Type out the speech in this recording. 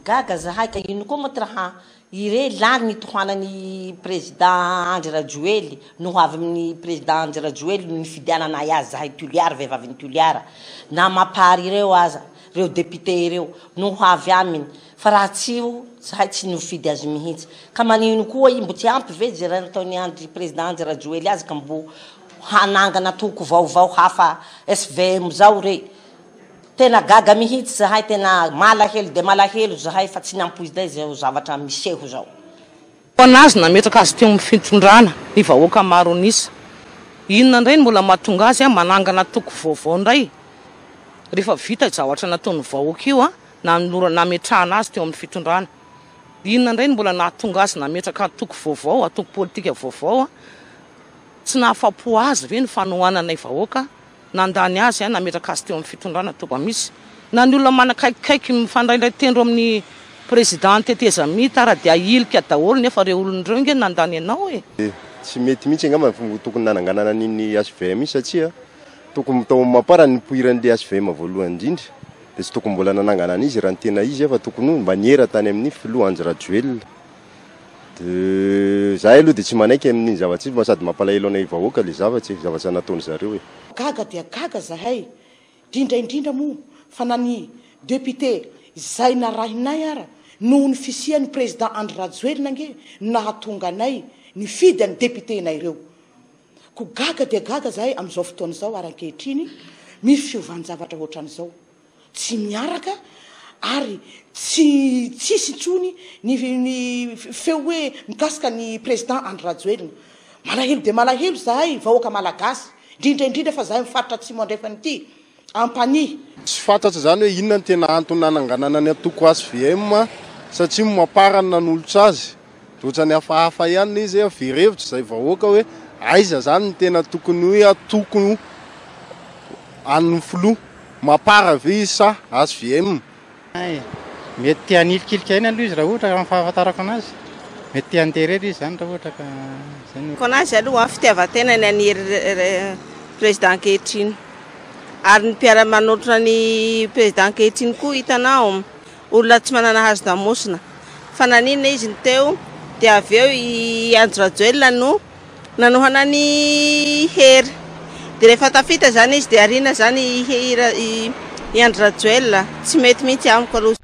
gaga zahay ka ino koa moa raha ire lany tohanany président Andry Rajoely no avy amin'ny président Andry Rajoely no nifidianana azy zahay Toliara vehivavy ny Toliara na mapary ireo aza reo député ireo no avy aminy fa raha tsy io zahay tsy nifidy azy mihitsy ka manino koa mbo tsy ampy ve zay nataony Andry président Andry Rajoely azy ka mbo hanangana toko vaovao hafa SVM zao re tena gaga mihitsy zahay tena malahelo de malahelo zahay fa tsy nampoizy zay zavatra miseho zao anazy nametraka azy teo amin'ny fitondrana ny vahoaka maro nisa inona ndray mbola mahatonga azy manangana toko vaovao ndray rehefa vita zavatra nataony vahoaka io nametrahana azy teo amin'ny fitondrana inona ndray mbola nahatonga azy nametraka toko vaovao toko politika vaovao tsy nahafapo azy ve ny fanohanana ny vahoaka nandany azy nametraka azy teo amin'ny fitondrana toba misy na ny olona manakaikikaiky mifandraindray tendro amin'ny président teteza mita raha dia ilika daholo nefa reo olon'ireo nge nandany anao tsy mety mihitsy angamba tokony nananganana niny SVM satria tokony tao mapara ny poiran'le SVM voalohany indrindra dia tsy tokony mbola nananganana izy raha ny tena izy fa tokony maniera tany amin'ny filoha Andry Rajoely de zahay aloha dia tsy manaiky amin'ny zavatsy sady mampalahelo anay vahoaka le zavatra nataony zareo gaga dia gaga zahay indrindra moa fa nany député zay narahinay ara noho ny fisian'ny président Andry Rajoely nange nahatonga anay nifidy any député nay ireo ko gaga dia gaga zahay amin'izao fotoana izao arankehitriny misy fiovanjavatra ohatran'izao tsy miaraka ary tsisy intsony ny feo hoe mikasika ny président Andry Rajoely malahelo de malahelo zahay vahoaka malagasy indrindra fa zahay mifaritra tsy mandrefany ity ampany tsy fantatra zany hoe inona ny tena antony nananganana ny atoko SVM satria maparana n'olotra azy ohatrany hafahafa ihany izy verevitra zay vahoaka hoe aiza zany ny tena tokony hoe atoko an'ny filoha mapara ve izy sa SVM mety anilikilika iny aloha izy raha ohatra fahafantarako anazy mety anterera izy zany raha ohatra ka zany konazy aloha fitiavan-tena ny any président ankehitriny ary ny mpiara-manoatra ny président ankehitriny koa hitanao olona tsy manana hazo damosina fa naninona izy ny teo dia avy eo i Andry Rajoely no nanohana ny hery dia rehefa tafita zany izy dia arina zany i Andry Rajoely tsy mety mihitsy amiko aloha